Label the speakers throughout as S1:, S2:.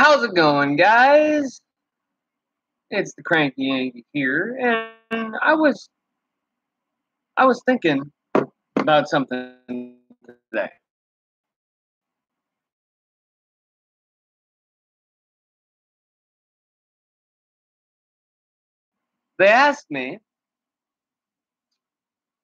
S1: How's it going, guys? It's the Cranky Yankee here, and I was thinking about something today. They asked me,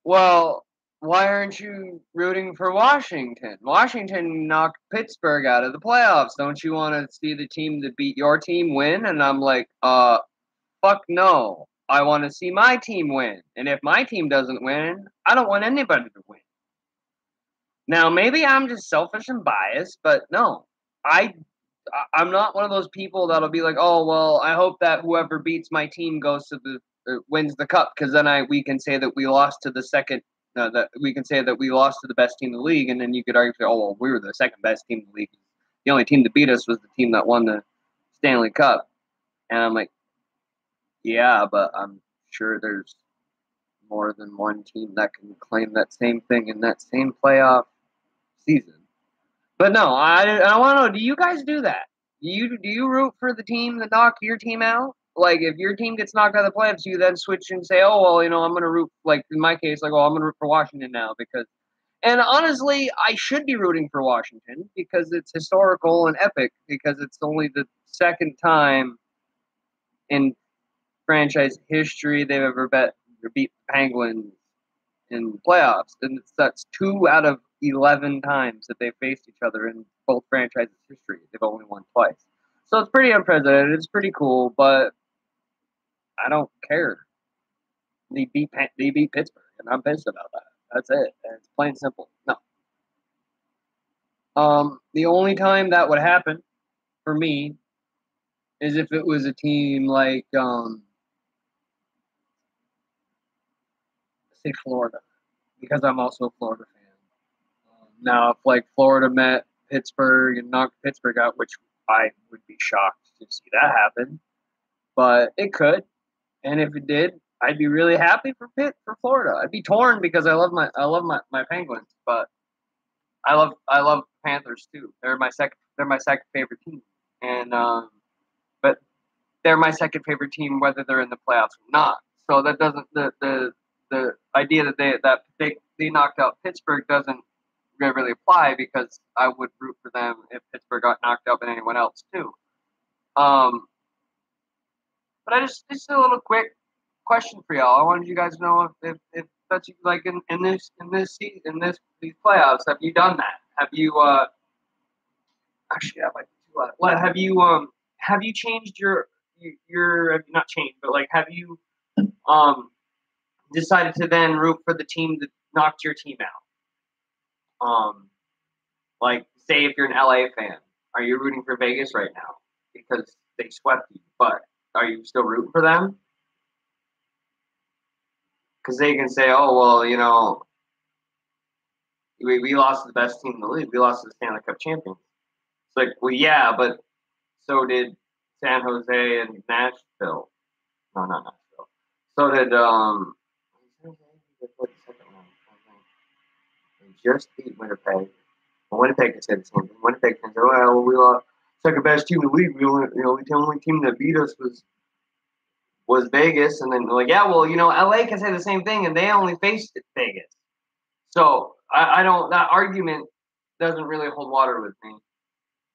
S1: "Well, why aren't you rooting for Washington? Washington knocked Pittsburgh out of the playoffs. Don't you want to see the team that beat your team win?" And I'm like, fuck no. I want to see my team win. And if my team doesn't win, I don't want anybody to win. Now, maybe I'm just selfish and biased, but no, I I'm not one of those people that'll be like, oh well, I hope that whoever beats my team goes to the wins the cup because then we can say that we lost to the second. That we can say that we lost to the best team in the league, and then you could argue, oh well, we were the second best team in the league. The only team that beat us was the team that won the Stanley Cup, and I'm like, yeah, but I'm sure there's more than one team that can claim that same thing in that same playoff season. But no, I want to know. Do you guys do that? Do you root for the team that knocked your team out? Like if your team gets knocked out of the playoffs, you then switch and say, oh well, I'm gonna root. Like in my case, like I'm gonna root for Washington now because. And honestly, I should be rooting for Washington because it's historical and epic because it's only the second time in franchise history they've ever beat the Penguins in playoffs, and that's 2 out of 11 times that they faced each other in both franchises' history. They've only won twice, so it's pretty unprecedented. It's pretty cool, but I don't care. They beat Pittsburgh, and I'm pissed about that. That's it. And it's plain simple. No. The only time that would happen for me is if it was a team like say Florida, because I'm also a Florida fan. Now, if like Florida met Pittsburgh and knocked Pittsburgh out, which I would be shocked to see that happen, but it could. And if it did, I'd be really happy for Florida. I'd be torn because I love my Penguins, but I love Panthers too. They're my second favorite team, and but they're my second favorite team whether they're in the playoffs or not. So that doesn't the idea that they knocked out Pittsburgh doesn't really apply because I would root for them if Pittsburgh got knocked out and anyone else too. Um, but I just a little quick question for y'all. I wanted you guys to know if that's like in this season in these playoffs. Have you done that? Have you actually I might be too loud. What have you changed your not changed but like have you um decided to then root for the team that knocked your team out? Like, say if you're an LA fan, are you rooting for Vegas right now because they swept you? But are you still rooting for them? Because they can say, oh well, we lost to the best team in the league. We lost to the Stanley Cup champions. It's like, well, yeah, but so did San Jose and Nashville. No, not Nashville. So did they just beat Winnipeg. Winnipeg can say the same thing. Winnipeg can say, "Oh, well, we lost second best team in the league. The only team that beat us was Vegas." And then like, yeah, well, LA can say the same thing, and they only faced Vegas. So I don't. That argument doesn't really hold water with me.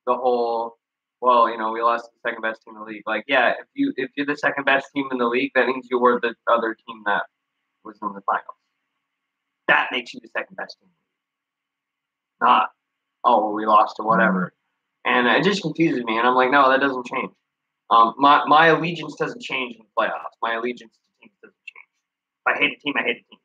S1: The whole, well, we lost the second best team in the league. Like, yeah, if you're the second best team in the league, that means you were the other team that was in the finals. That makes you the second best team. Not, oh, well, we lost to whatever. And it just confuses me. And I'm like, no, that doesn't change. My allegiance doesn't change in the playoffs. My allegiance to teams doesn't change. If I hate a team, I hate a team.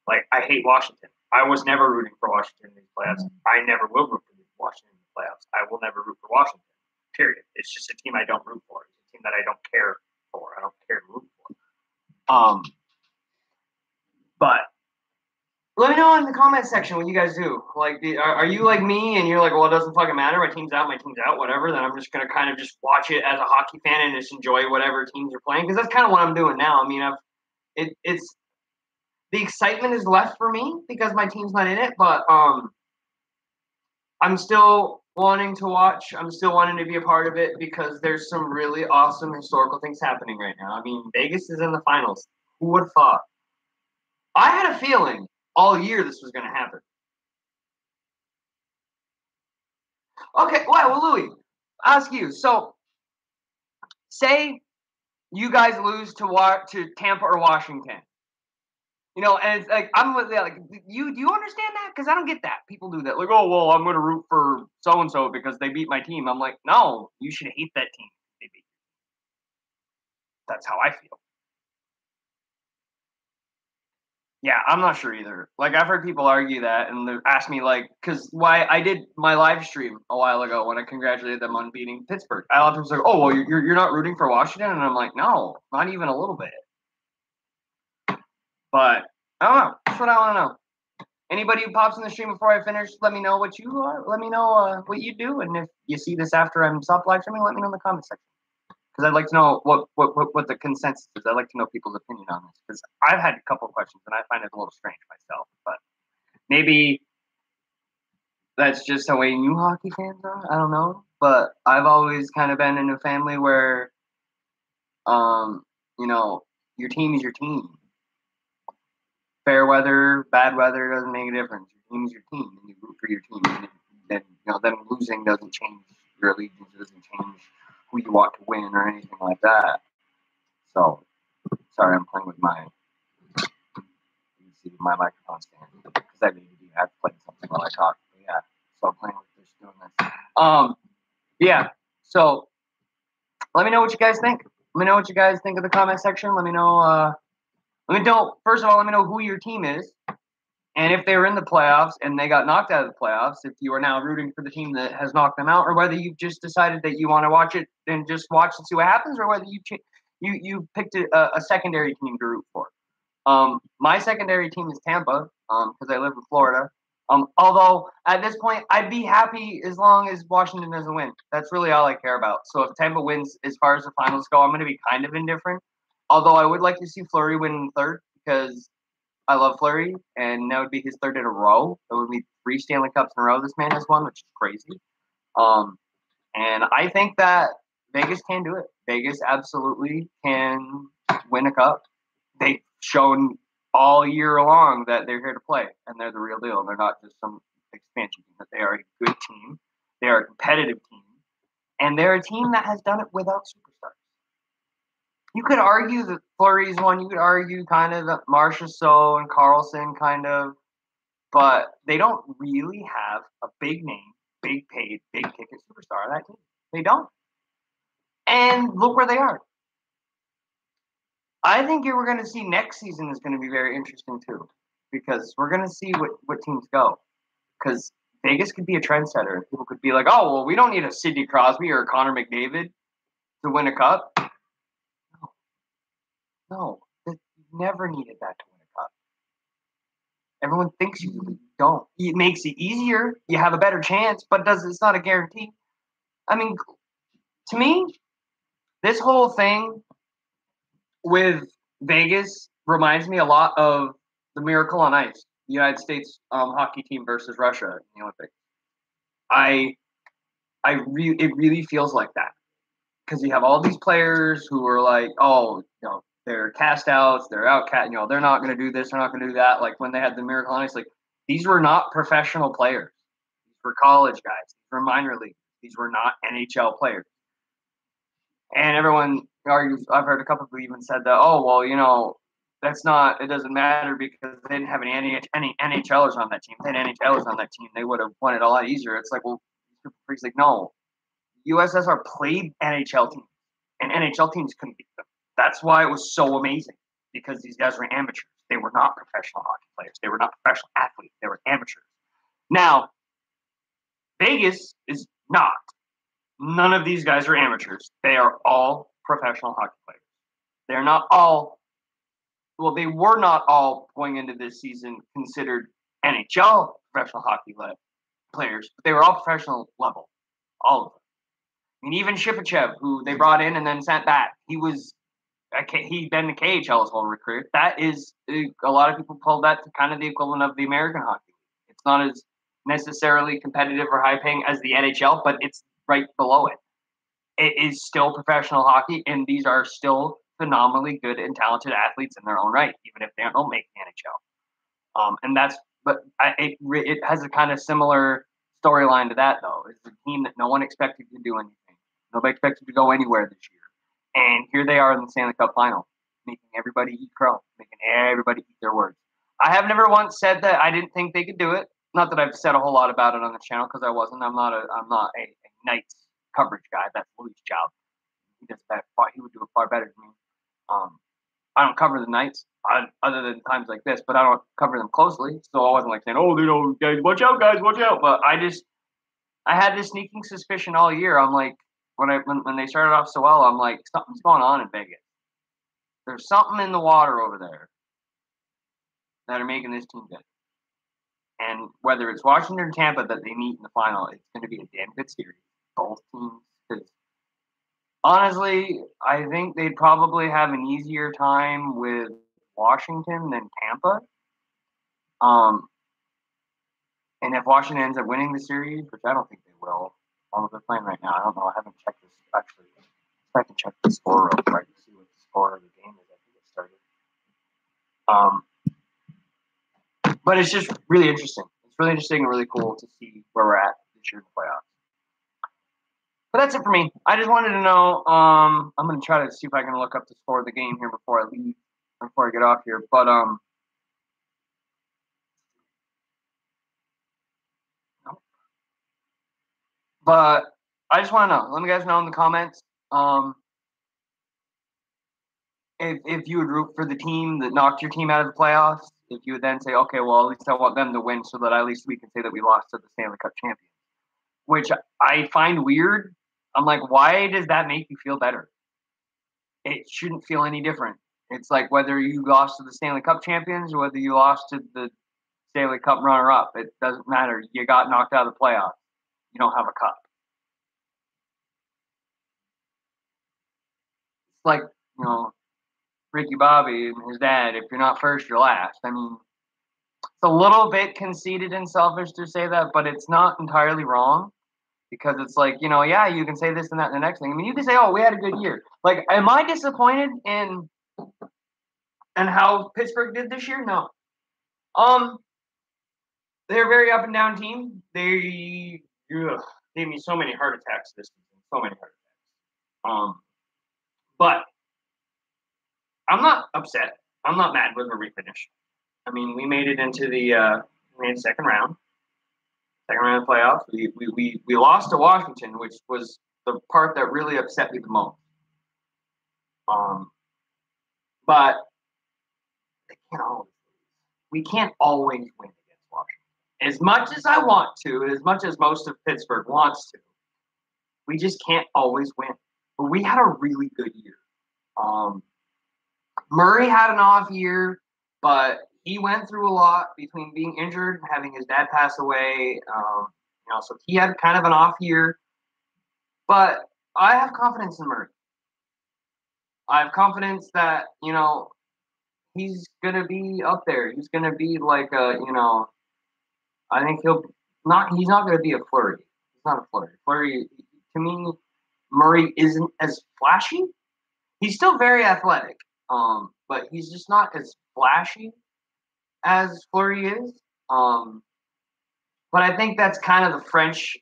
S1: Like, I hate Washington. I was never rooting for Washington in these playoffs. I never will root for Washington in the playoffs. I will never root for Washington. Period. It's just a team I don't root for. It's a team that I don't care for. I don't care to root for. But let me know in the comment section what you guys do. Like, are you like me and you're like, well, it doesn't fucking matter. My team's out, whatever. Then I'm just going to kind of just watch it as a hockey fan and just enjoy whatever teams are playing. Because that's kind of what I'm doing now. I mean, it's the excitement is left for me because my team's not in it. But I'm still wanting to watch. I'm still wanting to be a part of it because there's some really awesome historical things happening right now. I mean, Vegas is in the finals. Who would have thought? I had a feeling all year this was going to happen. Okay, well, Louis, ask you. So, say you guys lose to Tampa or Washington. And it's like I'm with like you. Do you understand that? Because I don't get that. People do that. Like, oh well, I'm going to root for so and so because they beat my team. I'm like, no, you should hate that team. They beat. That's how I feel. Yeah, I'm not sure either. Like I've heard people argue that, and they ask me like, because why I did my live stream a while ago when I congratulated them on beating Pittsburgh. I was like, oh well, you're not rooting for Washington, and I'm like, no, not even a little bit. But I don't know. That's what I want to know. Anybody who pops in the stream before I finish, let me know what you are. Let me know what you do, and if you see this after I'm stopped live streaming, let me know in the comment section. Because I'd like to know what the consensus is. I'd like to know people's opinion on this because I've had a couple of questions and I find it a little strange myself. But maybe that's just the way new hockey fans are. I don't know. But I've always kind of been in a family where, um, you know, your team is your team. Fair weather, bad weather doesn't make a difference. Your team is your team, and you root for your team. And them losing doesn't change your allegiance. It doesn't change who you want to win or anything like that. So, sorry, I'm playing with my microphone stand because I need to have to play something while I talk. But yeah, so I'm playing with this, doing this. Yeah. So let me know what you guys think. Let me know what you guys think of the comment section. Let me know. First of all, let me know who your team is, and if they were in the playoffs and they got knocked out of the playoffs, if you are now rooting for the team that has knocked them out, or whether you've just decided that you want to watch it and just watch and see what happens, or whether you picked a secondary team to root for. My secondary team is Tampa, because I live in Florida. Although at this point, I'd be happy as long as Washington doesn't win. That's really all I care about. So if Tampa wins as far as the finals go, I'm going to be kind of indifferent. Although I would like to see Fleury win third because I love Fleury, and that would be his third in a row. It would be 3 Stanley Cups in a row this man has won, which is crazy. And I think that Vegas can do it. Vegas absolutely can win a cup. They've shown all year long that they're here to play, and they're the real deal. They're not just some expansion team. That they are a good team. They are a competitive team, and they're a team that has done it without superstars. You could argue that Fleury's one. You could argue kind of that Marchessault and Carlson kind of, but they don't really have a big name, big paid, big ticket superstar on that team. They don't. And look where they are. I think we're going to see next season is going to be very interesting too, because we're going to see what teams go. Because Vegas could be a trendsetter, and people could be like, "Oh, well, we don't need a Sidney Crosby or a Connor McDavid to win a cup." No, you never needed that to win a cup. Everyone thinks you do, but you don't. It makes it easier. You have a better chance, but it's not a guarantee. I mean, to me, this whole thing with Vegas reminds me a lot of the Miracle on Ice, the United States hockey team versus Russia in the Olympics. It really feels like that because you have all these players who are like, oh, they're cast outs, they're outcast, they're not going to do this, they're not going to do that. Like when they had the Miracle on Ice, like these were not professional players. These were college guys. These were minor league. These were not NHL players. And everyone argues. I've heard a couple people even said that. Oh well, that's not. It doesn't matter because they didn't have any NHLers on that team. If they had NHLers on that team, they would have won it a lot easier. It's like, well, he's like, no, USSR played NHL teams, and NHL teams couldn't beat them. That's why it was so amazing because these guys were amateurs. They were not professional hockey players. They were not professional athletes. They were amateurs. Now, Vegas is not. None of these guys are amateurs. They are all professional hockey players. They're not all, well, they were not all going into this season considered NHL professional hockey players, but they were all professional level, all of them. I mean, even Shipachev, who they brought in and then sent back, he'd been the KHL his whole recruit. That is, a lot of people call that kind of the equivalent of the American hockey. It's not as
S2: necessarily competitive or high paying as the NHL, but it's right below it. It is still professional hockey, and these are still phenomenally good and talented athletes in their own right, even if they don't make the NHL. And that's, but it has a kind of similar storyline to that, though. It's a team that no one expected to do anything. Nobody expected to go anywhere this year. And here they are in the Stanley Cup final, making everybody eat crow, making everybody eat their words. I have never once said that I didn't think they could do it. Not that I've said a whole lot about it on the channel because I wasn't. I'm not a Knights coverage guy. That's Louis' job. He does that. He would do it far better than me. Um, I don't cover the Knights other than times like this, but I don't cover them closely. So I wasn't like saying, "Oh, guys, watch out, guys, watch out." But I had this sneaking suspicion all year. I'm like, when they started off so well, I'm like, something's going on in Vegas. There's something in the water over there that are making this team good. And whether it's Washington or Tampa that they meet in the final, it's going to be a damn good series. Both teams, because honestly, I think they'd probably have an easier time with Washington than Tampa. And if Washington ends up winning the series, which I don't think they will, although they're playing right now, I don't know. I haven't checked this actually. I can check the score real quick to see what the score of the game is. I think it started. But it's just really interesting. It's really interesting and really cool to see where we're at this year in the playoffs. But that's it for me. I just wanted to know. I'm going to try to see if I can look up the score of the game here before I leave, before I get off here. But I just want to know. Let me guys know in the comments if you would root for the team that knocked your team out of the playoffs. If you would then say, okay, well, at least I want them to win so that at least we can say that we lost to the Stanley Cup champions, which I find weird. I'm like, why does that make you feel better? It shouldn't feel any different. It's like whether you lost to the Stanley Cup champions or whether you lost to the Stanley Cup runner-up. It doesn't matter. You got knocked out of the playoffs. You don't have a cup. It's like, Ricky Bobby and his dad, if you're not first, you're last. I mean, it's a little bit conceited and selfish to say that, but it's not entirely wrong because it's like, yeah, you can say this and that and the next thing. I mean, you can say, oh, we had a good year. Like, am I disappointed in how Pittsburgh did this year? No. They're a very up and down team. They gave me so many heart attacks this season. So many heart attacks. But I'm not upset. I'm not mad with where we finished. I mean, we made it into the second round of the playoffs. We lost to Washington, which was the part that really upset me the most. But we can't always win against Washington. As much as I want to, as much as most of Pittsburgh wants to, we just can't always win. But we had a really good year. Murray had an off year, but he went through a lot between being injured and having his dad pass away. So he had kind of an off year. But I have confidence in Murray. I have confidence that, he's going to be up there. He's going to be like I think he's not going to be a Fleury. He's not a Fleury. Fleury, to me, Murray isn't as flashy. He's still very athletic, but he's just not as flashy as Fleury is. But I think that's kind of the French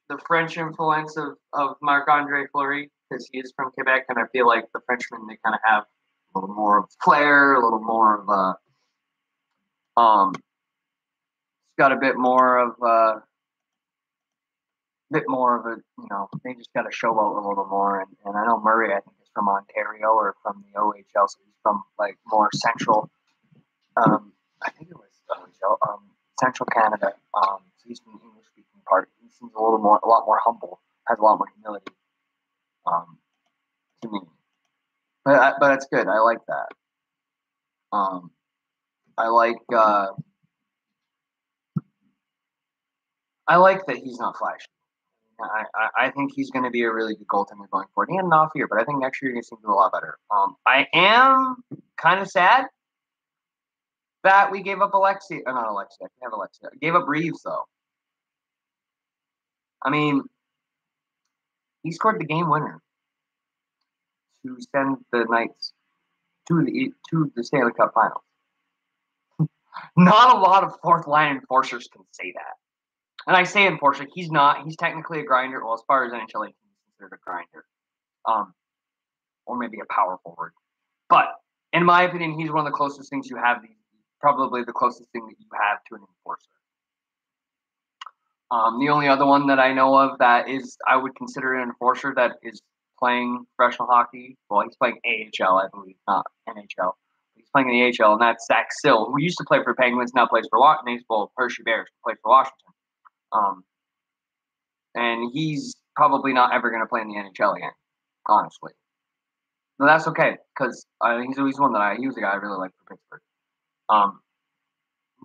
S2: influence of Marc-Andre Fleury because he is from Quebec, and I feel like the Frenchmen, they kind of have a little more of flair, a little more of got a bit more of a, they just got to show out a little more. And I know Murray, I think, is from Ontario or from the OHL, so he's from like more central. I think it was OHL, central Canada. So he's from the English speaking part. He seems a lot more humble, has a lot more humility. To me, but it's good. I like that. I like that he's not flashy. I think he's going to be a really good goaltender going forward. He had an off year, but I think next year you're going to see him do a lot better. I am kind of sad that we gave up Alexia. Not Alexia. I have Alexia. Gave up Reeves, though. I mean, he scored the game winner to send the Knights to the Stanley Cup Finals. Not a lot of fourth line enforcers can say that. And I say enforcer, he's not. He's technically a grinder. Well, as far as NHL, he's considered a grinder. Or maybe a power forward. But in my opinion, he's one of the closest things you have. Probably the closest thing that you have to an enforcer. The only other one that I know of that is I would consider an enforcer that is playing professional hockey. Well, he's playing AHL, I believe, not NHL. He's playing in the AHL, and that's Zach Sill, who used to play for Penguins, now plays for Washington. Well, Hershey Bears, plays for Washington. And he's probably not ever going to play in the NHL again, honestly. But that's okay, because he's one that he was a guy I really like for Pittsburgh.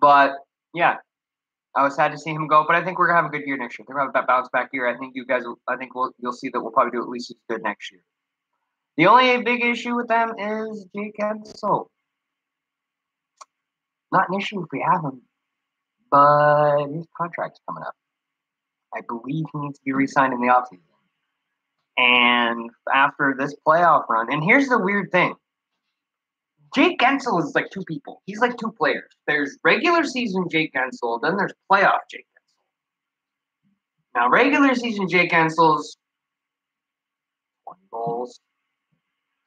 S2: But yeah, I was sad to see him go, but I think we're gonna have a good year next year. They're gonna have that bounce back year. I think you'll see that we'll probably do at least as good next year. The only big issue with them is Jake Guentzel. Not an issue if we have him, but his contract's coming up. I believe he needs to be re-signed in the offseason. And after this playoff run, and here's the weird thing. Jake Guentzel is like two people. He's like two players. There's regular season Jake Guentzel, then there's playoff Jake Guentzel. Now, regular season Jake Guentzel's 20 goals,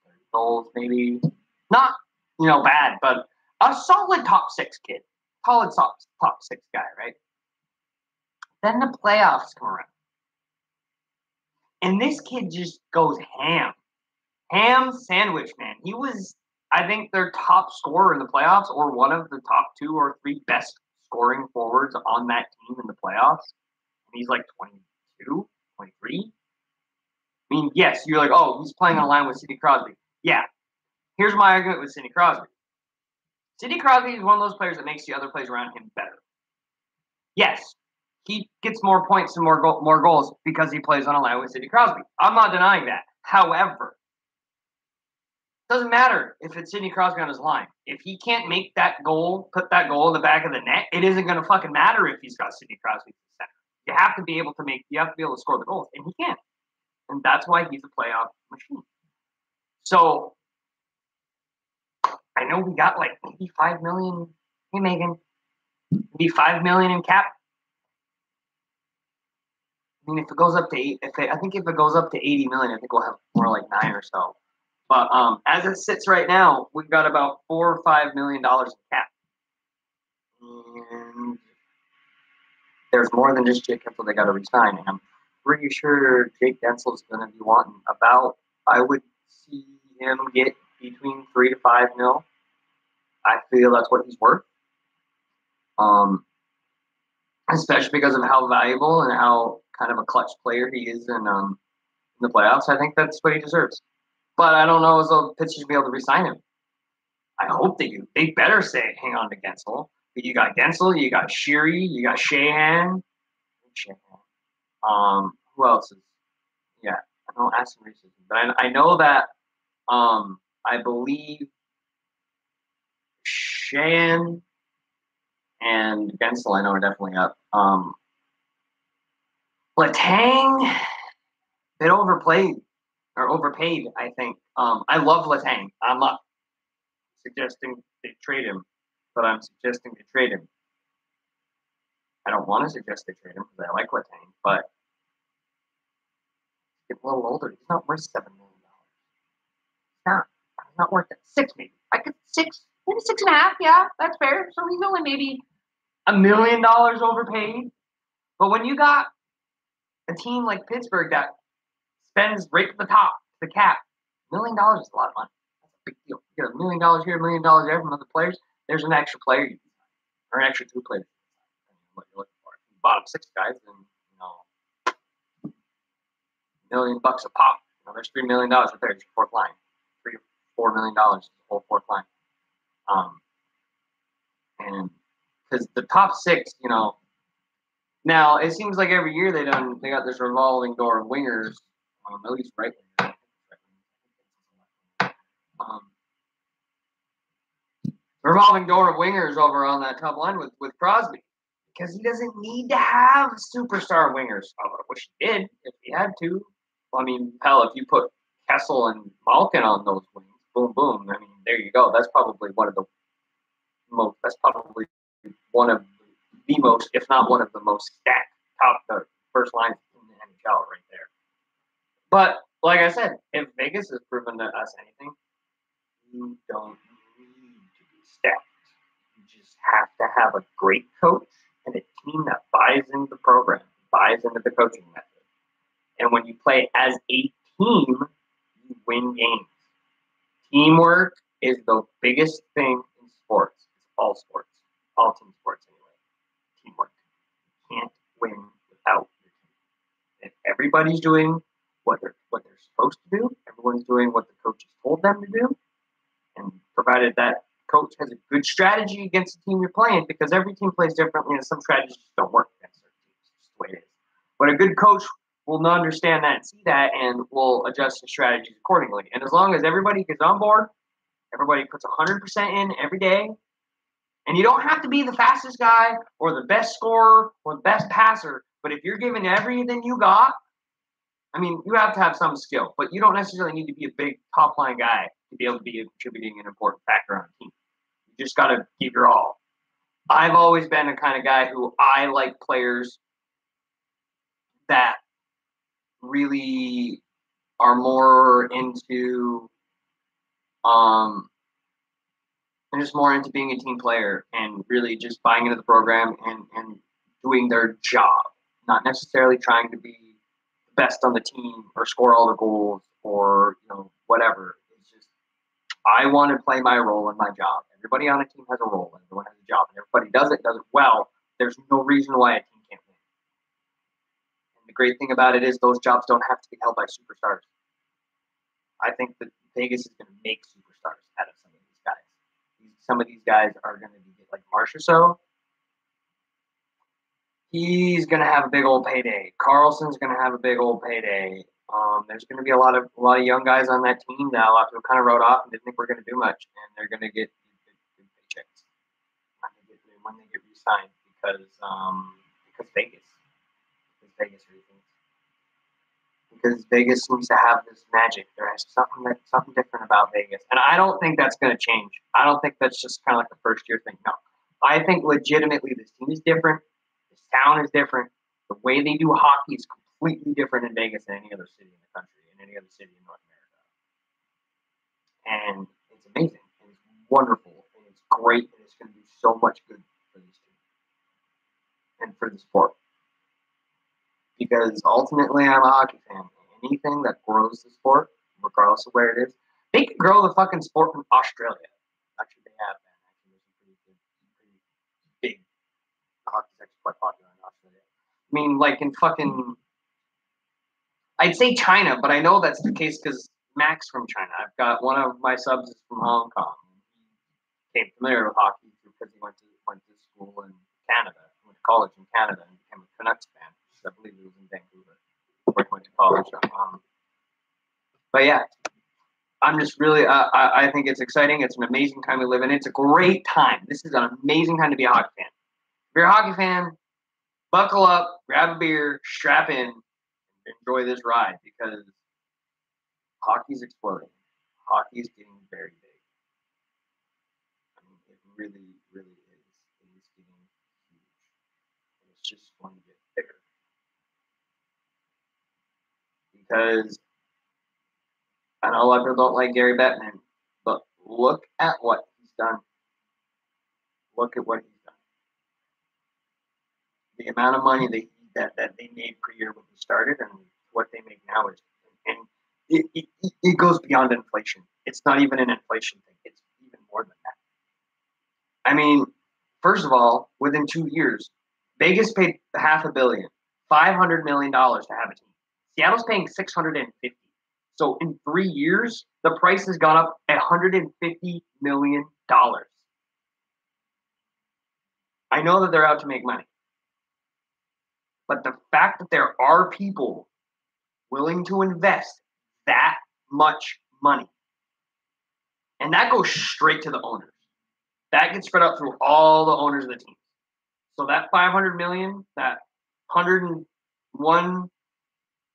S2: 30 goals maybe. Not, bad, but a solid top six kid. Solid top six guy, right? Then the playoffs come around. And this kid just goes ham. Ham sandwich, man. He was, I think, their top scorer in the playoffs, or one of the top 2 or 3 best scoring forwards on that team in the playoffs. And he's like 22, 23. I mean, yes, you're like, oh, he's playing on a line with Sidney Crosby. Yeah. Here's my argument with Sidney Crosby. Sidney Crosby is one of those players that makes the other players around him better. Yes, he gets more points and more goals because he plays on a line with Sidney Crosby. I'm not denying that. However, it doesn't matter if it's Sidney Crosby on his line. If he can't make that goal, put that goal in the back of the net, it isn't going to fucking matter if he's got Sidney Crosby in the center. You have to be able to score the goals, and he can. And that's why he's a playoff machine. So I know we got like maybe $5 million. Hey, Megan, maybe $5 million in cap. I mean, if it goes up to if it goes up to 80 million, I think we'll have more like 9 or so. But as it sits right now, we've got about $4 or $5 million in cap, and there's more than just Jake Guentzel they got to resign. And I'm pretty sure Jake Guentzel is going to be wanting about. I would see him get between 3 to 5 mil. I feel that's what he's worth. Especially because of how valuable and how kind of a clutch player he is in the playoffs. I think that's what he deserves. But I don't know if the pitchers will be able to re-sign him. I hope they do. They better hang on to Guentzel. But you got Guentzel, you got Sheary, you got Sheahan. Who else is? Yeah, I know Aston Reese, but I know that I believe Sheahan and Guentzel, I know, are definitely up. Letang, bit overpaid, I think. I love Letang. I'm not suggesting they trade him, but I'm suggesting to trade him. I don't want to suggest they trade him because I like Letang, but he's getting a little older. He's not worth $7 million. He's not worth it. 6 maybe. I could 6, maybe 6.5. Yeah, that's fair. So he's only maybe $1 million overpaid. But when you got a team like Pittsburgh that spends right at the top, the cap, $1 million is a lot of money. That's a big deal. You get $1 million here, $1 million there from other players. There's an extra player you can sign, or an extra 2 players. What you're looking for. If you bottom 6 guys, then $1 million a pop. There's $3 million right there. It's your fourth line. $3 or $4 million is the whole fourth line. And because the top 6, now it seems like every year they got this revolving door of wingers, at least right wingers. Revolving door of wingers over on that top line with Crosby. Because he doesn't need to have superstar wingers. I wish he did if he had to. Well, I mean, hell, if you put Kessel and Malkin on those wings, boom, boom. I mean, there you go. That's probably one of the most. That's probably one of the most, if not one of the most stacked top the first lines in the NHL right there. But like I said, if Vegas has proven to us anything, you don't need to be stacked. You just have to have a great coach and a team that buys into the program, buys into the coaching method. And when you play as a team, you win games. Teamwork is the biggest thing in sports. It's all team sports anyway. Teamwork. You can't win without your team. If everybody's doing what they're supposed to do, everyone's doing what the coach has told them to do, and provided that coach has a good strategy against the team you're playing, because every team plays differently and some strategies just don't work against certain teams. It's just the way it is. But a good coach will understand that and see that and will adjust his strategies accordingly. And as long as everybody gets on board, everybody puts 100% in every day, and you don't have to be the fastest guy or the best scorer or the best passer, but if you're giving everything you got, I mean, you have to have some skill, but you don't necessarily need to be a big top-line guy to be able to be a contributing and important factor on a team. You just got to give your all. I've always been the kind of guy who I like players that really are more into they're just more into being a team player and really just buying into the program and doing their job, not necessarily trying to be the best on the team or score all the goals or whatever. It's just I want to play my role in my job. Everybody on a team has a role. Everyone has a job, and everybody does it well. There's no reason why a team can't win. And the great thing about it is those jobs don't have to be held by superstars. I think that Vegas is going to make superstars out of some of these guys. Some of these guys are going to be like Marchessault. He's going to have a big old payday. Carlson's going to have a big old payday. There's going to be a lot of young guys on that team now who kind of wrote off and didn't think we're going to do much, and they're going to get good paychecks when they get re-signed because Vegas rethinks. Because Vegas seems to have this magic. There is something different about Vegas, and I don't think that's going to change. I don't think that's just kind of like a first year thing. No, I think legitimately this team is different. This town is different. The way they do hockey is completely different in Vegas than any other city in the country, and any other city in North America. And it's amazing, and it's wonderful, and it's great, and it's going to do so much good for this team and for the sport. Because ultimately, I'm a hockey fan. Anything that grows the sport, regardless of where it is, they can grow the fucking sport from Australia. Actually, they have been. Actually, there's some pretty big hockey's actually quite popular in Australia. I mean, like in fucking, I'd say China, but I know that's the case because Mac's from China. I've got one of my subs is from Hong Kong. He became familiar with hockey because he went to school in Canada, went to college in Canada, and became a Canucks fan. I believe he was in Vancouver before he went to college. But yeah, I'm just really, I think it's exciting. It's an amazing time we live in. It's a great time. This is an amazing time to be a hockey fan. If you're a hockey fan, buckle up, grab a beer, strap in, and enjoy this ride because hockey's exploding. Hockey is getting very big. I mean, it really, really is. It is getting huge. And it's just going to get bigger. Because I know a lot of people don't like Gary Bettman, but look at what he's done. Look at what he's done. The amount of money that they made per year when he started and what they make now is, and it goes beyond inflation. It's not even an inflation thing. It's even more than that. I mean, first of all, within 2 years, Vegas paid $500 million, $500 million to have a team. Seattle's paying $650. So in 3 years, the price has gone up $150 million. I know that they're out to make money. But the fact that there are people willing to invest that much money, and that goes straight to the owners. That gets spread out through all the owners of the team. So that 500 million, that 101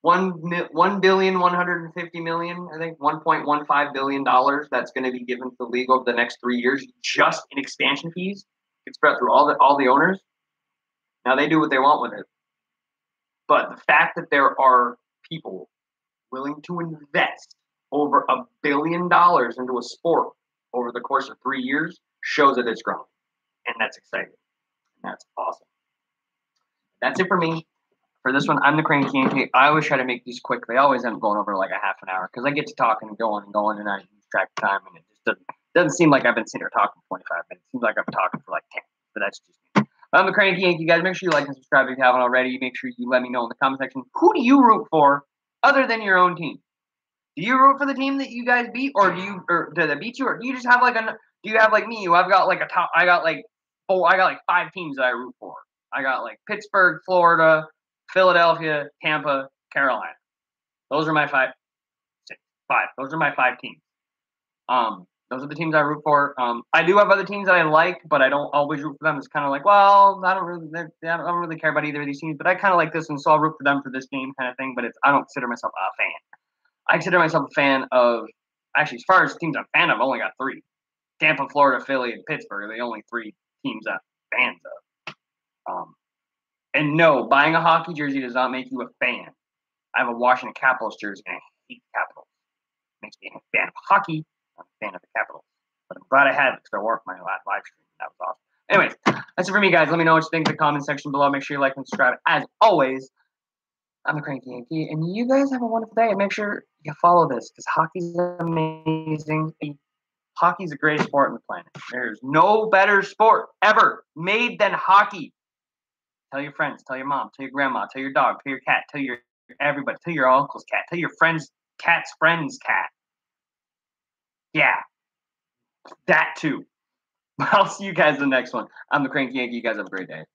S2: 1,150 million, I think $1.15 billion that's going to be given to the league over the next 3 years just in expansion fees. It's spread through all the owners. Now they do what they want with it. But the fact that there are people willing to invest over $1 billion into a sport over the course of 3 years shows that it's growing. And that's exciting. And that's awesome. That's it for me. For this one, I'm the Cranky Yankee. I always try to make these quick. They always end up going over like a half an hour because I get to talking and going, and I lose track of time, and it just doesn't seem like I've been sitting here talking for 25 minutes. It seems like I've been talking for like 10. But that's just me. I'm the Cranky Yankee, guys. Make sure you like and subscribe if you haven't already. Make sure you let me know in the comment section, who do you root for other than your own team? Do you root for the team that you guys beat, or do they beat you, or do you just have like do you have like me? I've got like I got like 5 teams that I root for. I got like Pittsburgh, Florida, Philadelphia, Tampa, Carolina. Those are my 5. Those are my 5 teams. Those are the teams I root for. I do have other teams that I like, but I don't always root for them. It's kind of like, well, I don't really care about either of these teams, but I kind of like this one, so I'll root for them for this game kind of thing. But I don't consider myself a fan. I consider myself a fan of, actually, as far as teams I'm a fan of, I've only got 3. Tampa, Florida, Philly, and Pittsburgh are the only 3 teams I'm fans of. And no, buying a hockey jersey does not make you a fan. I have a Washington Capitals jersey, and I hate the Capitals. It makes me a fan of hockey. I'm a fan of the Capitals. But I'm glad I had it because I worked my last live stream. That was awesome. Anyways, that's it for me, guys. Let me know what you think in the comment section below. Make sure you like and subscribe. As always, I'm the Cranky Yankee, and you guys have a wonderful day. And make sure you follow this because hockey's amazing. Hockey's the greatest sport on the planet. There's no better sport ever made than hockey. Tell your friends, tell your mom, tell your grandma, tell your dog, tell your cat, tell your everybody, tell your uncle's cat, tell your friend's cat's friend's cat. Yeah, that too. I'll see you guys in the next one. I'm the Cranky Yankee. You guys have a great day.